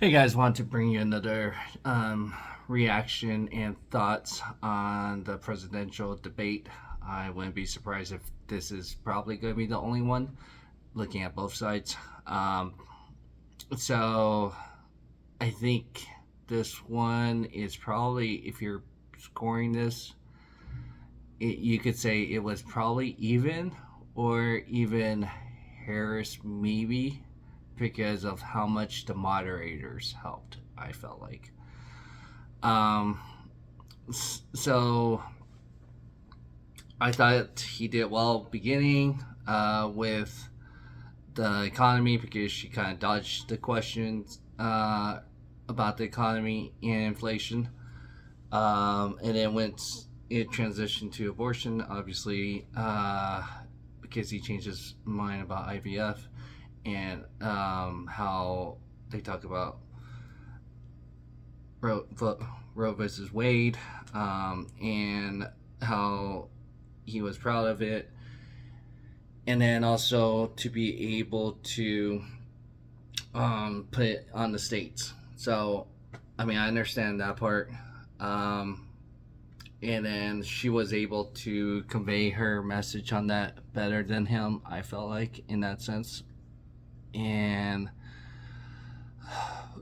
Hey guys, want to bring you another reaction and thoughts on the presidential debate. I wouldn't be surprised if this is probably going to be the only one, looking at both sides. So I think this one is probably, if you're scoring this, you could say it was probably even, or even Harris maybe, because of how much the moderators helped. I felt like. Um, so I thought he did well beginning with the economy because she kind of dodged the questions about the economy and inflation. And then it transitioned to abortion, obviously, because he changed his mind about IVF and how they talk about Roe versus Wade, and how he was proud of it, and then also to be able to put it on the states. So, I mean, I understand that part. And then she was able to convey her message on that better than him, I felt like, in that sense. And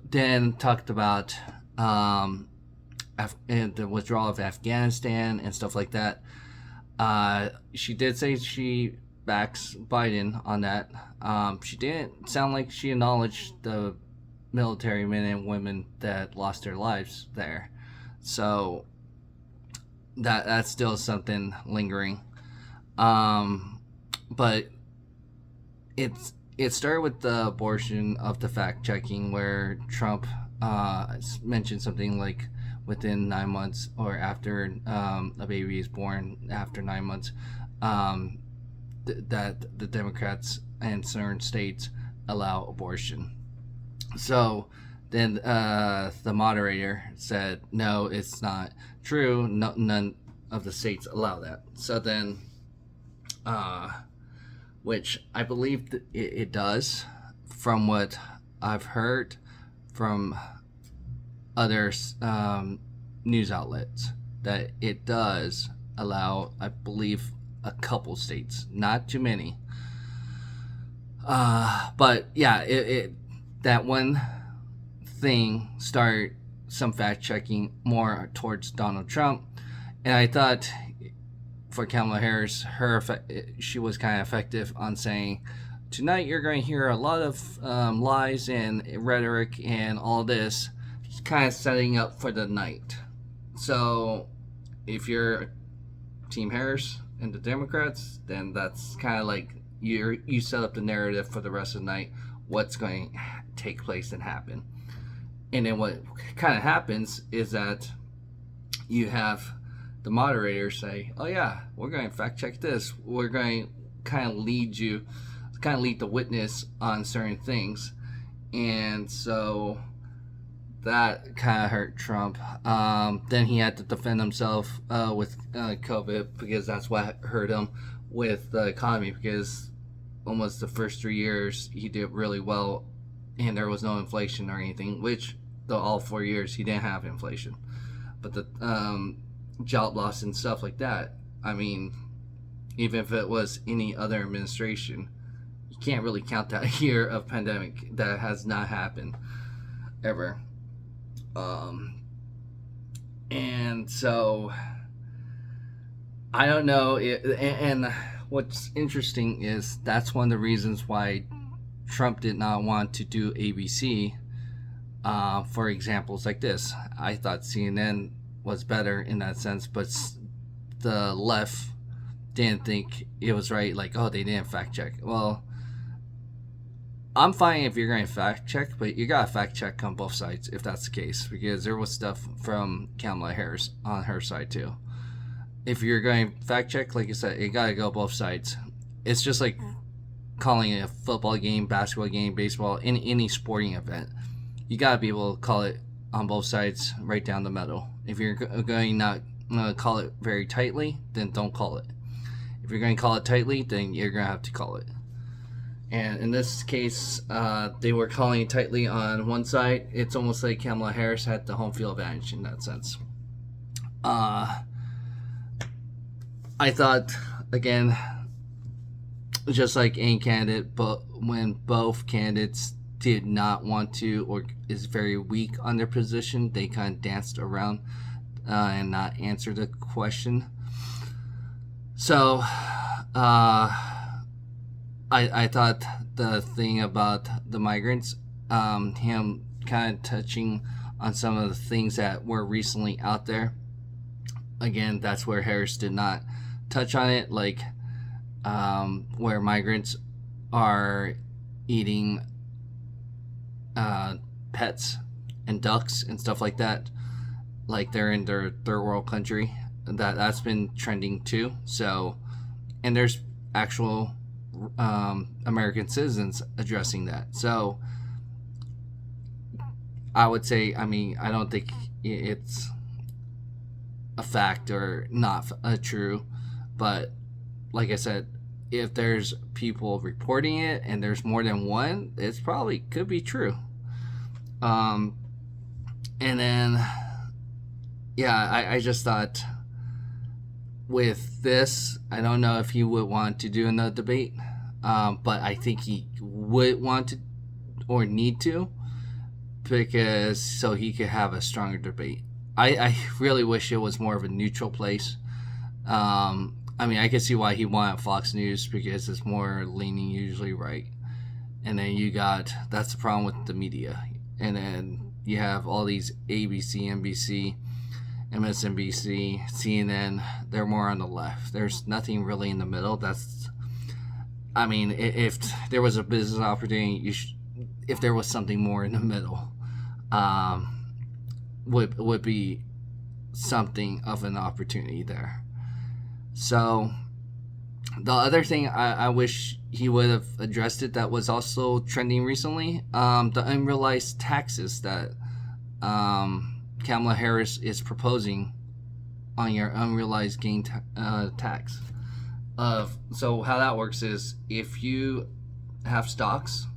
then talked about and the withdrawal of Afghanistan and stuff like that. She did say she backs Biden on that. She didn't sound like she acknowledged the military men and women that lost their lives there. So that's still something lingering. But it started with the abortion of the fact checking, where Trump mentioned something like within 9 months, or after a baby is born after 9 months, that the Democrats and certain states allow abortion. So then the moderator said, no, it's not true. No, none of the states allow that. So then, which I believe it does, from what I've heard from other news outlets, that it does allow, I believe, a couple states, not too many. But yeah, that one thing started some fact checking more towards Donald Trump, and I thought for Kamala Harris, she was kind of effective on saying, tonight you're going to hear a lot of lies and rhetoric and all this, kind of setting up for the night. So if you're Team Harris and the Democrats, then that's kind of like you set up the narrative for the rest of the night, what's going to take place and happen. And then what kind of happens is that you have the moderators say, oh yeah, we're going to fact check this. We're going to kind of lead the witness on certain things. And so that kind of hurt Trump. Then he had to defend himself with COVID, because that's what hurt him with the economy, because almost the first 3 years he did really well and there was no inflation or anything, which all 4 years he didn't have inflation. But the job loss and stuff like that, I mean, even if it was any other administration, you can't really count that year of pandemic. That has not happened ever. And so I don't know. And what's interesting is that's one of the reasons why Trump did not want to do ABC for examples like this. I thought CNN was better in that sense, but the left didn't think it was right. Like, oh, they didn't fact check. Well, I'm fine if you're going to fact check, but you got to fact check on both sides if that's the case, because there was stuff from Kamala Harris on her side too. If you're going to fact check, like I said, you got to go both sides. It's just like calling it a football game, basketball game, baseball, any sporting event. You got to be able to call it on both sides, right down the middle. If you're going not call it very tightly, then don't call it. If you're going to call it tightly, then you're going to have to call it. And in this case, they were calling tightly on one side. It's almost like Kamala Harris had the home field advantage in that sense. I thought, again, just like any candidate, but when both candidates did not want to or is very weak on their position, they kind of danced around and not answer the question. So I thought the thing about the migrants, him kind of touching on some of the things that were recently out there. Again, that's where Harris did not touch on it, like where migrants are eating pets and ducks and stuff like that, like they're in their third world country. That's been trending too. So, and there's actual American citizens addressing that. So, I would say, I mean, I don't think it's a fact or not true, but like I said, if there's people reporting it and there's more than one, it's probably could be true. And then, yeah, I just thought with this, I don't know if he would want to do another debate, but I think he would want to or need to, because so he could have a stronger debate. I really wish it was more of a neutral place. I mean, I can see why he wanted Fox News, because it's more leaning usually right. And then that's the problem with the media. And then you have all these ABC, NBC, MSNBC, CNN, they're more on the left. There's nothing really in the middle. I mean, if there was a business opportunity, if there was something more in the middle, would be something of an opportunity there. So the other thing I wish he would have addressed it that was also trending recently, the unrealized taxes that Kamala Harris is proposing on your unrealized gain tax. So how that works is if you have stocks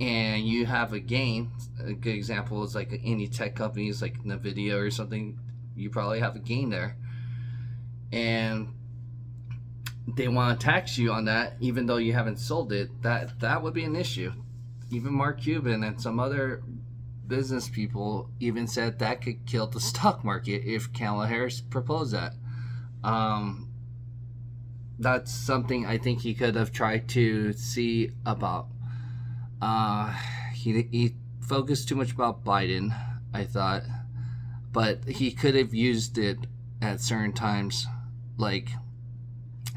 and you have a gain, a good example is like any tech companies like Nvidia or something, you probably have a gain there. And they want to tax you on that even though you haven't sold it. That would be an issue. Even Mark Cuban and some other business people even said that could kill the stock market if Kamala Harris proposed that. That's something I think he could have tried to see about. He focused too much about Biden, I thought, but he could have used it at certain times, like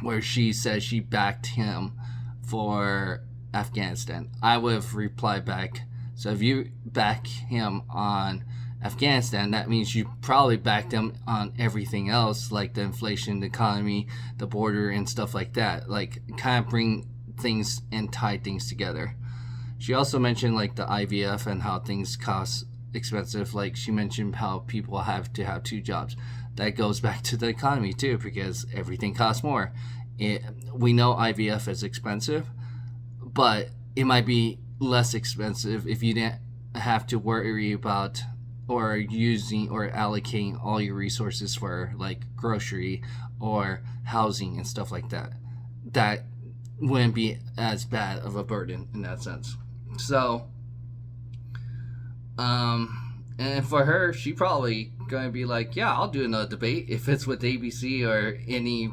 where she says she backed him for Afghanistan. I would have replied back, so if you back him on Afghanistan, that means you probably backed him on everything else, like the inflation, the economy, the border, and stuff like that. Like, kind of bring things and tie things together. She also mentioned like the IVF and how things cost expensive. Like, she mentioned how people have to have 2 jobs. That goes back to the economy too, because everything costs more. We know IVF is expensive, but it might be less expensive if you didn't have to worry about or using or allocating all your resources for like grocery or housing and stuff like that. That wouldn't be as bad of a burden in that sense. So, and for her, she probably going to be like, yeah, I'll do another debate if it's with ABC or any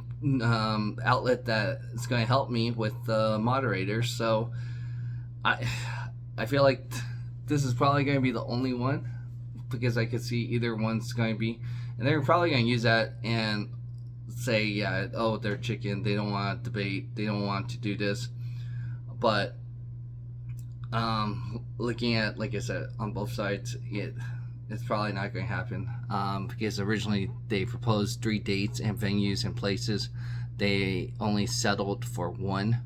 outlet that is going to help me with the moderators. So I feel like this is probably going to be the only one, because I could see either one's going to be, and they're probably going to use that and say, yeah, oh, they're chicken, they don't want to debate, they don't want to do this. But looking at, like I said, on both sides, it's probably not going to happen, because originally they proposed 3 dates and venues and places. They only settled for 1.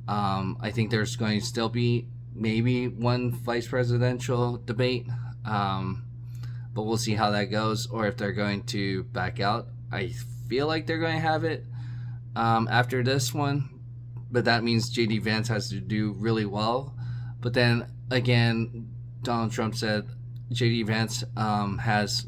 I think there's going to still be maybe 1 vice presidential debate, but we'll see how that goes, or if they're going to back out. I feel like they're going to have it after this one, but that means JD Vance has to do really well. But then again, Donald Trump said JD Vance has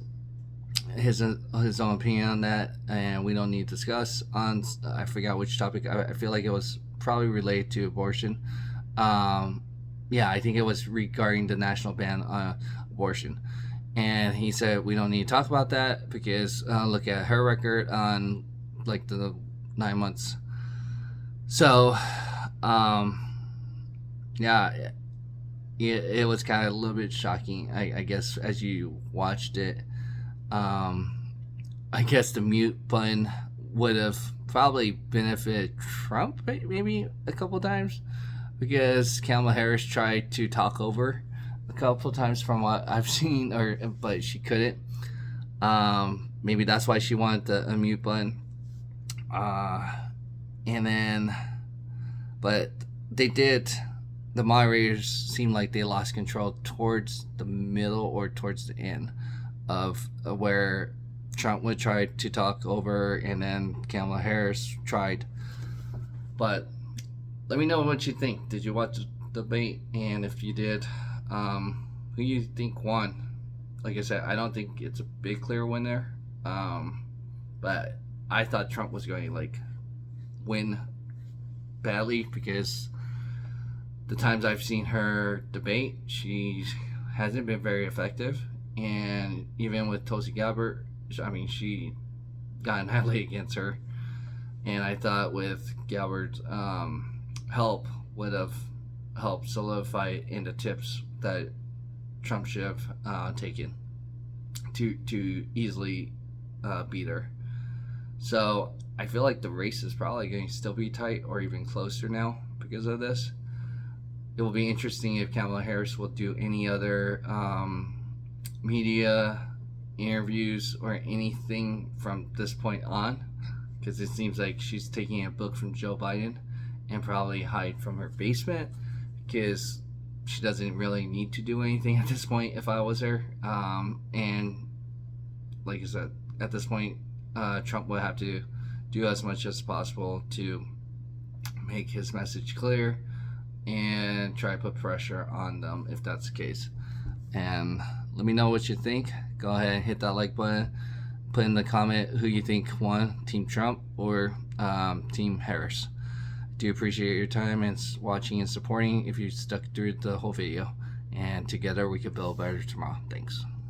his own opinion on that, and we don't need to discuss on. I forgot which topic. I feel like it was probably related to abortion. Yeah, I think it was regarding the national ban on abortion. And he said we don't need to talk about that because look at her record on like the 9 months. So, yeah, it was kind of a little bit shocking, I guess, as you watched it. I guess the mute button would have probably benefited Trump maybe a couple times, because Kamala Harris tried to talk over a couple times from what I've seen, but she couldn't. Maybe that's why she wanted the unmute button. And then, but they did. The moderators seemed like they lost control towards the middle or towards the end of where Trump would try to talk over, and then Kamala Harris tried. But let me know what you think. Did you watch the debate? And if you did, who you think won? Like I said, I don't think it's a big clear winner. But I thought Trump was going to like win badly, because the times I've seen her debate, she hasn't been very effective. And even with Tulsi Gabbard, I mean, she got annihilated against her. And I thought with Gabbard's help would have helped solidify in the tips that Trump should have taken to easily beat her. So I feel like the race is probably going to still be tight or even closer now because of this. It will be interesting if Kamala Harris will do any other media interviews or anything from this point on, because it seems like she's taking a book from Joe Biden and probably hide from her basement, because she doesn't really need to do anything at this point if I was her. And like I said, at this point, Trump would have to do as much as possible to make his message clear and try to put pressure on them if that's the case. And let me know what you think. Go ahead and hit that like button. Put in the comment who you think won, Team Trump or Team Harris. Do appreciate your time and watching and supporting if you stuck through the whole video. And together we can build a better tomorrow. Thanks.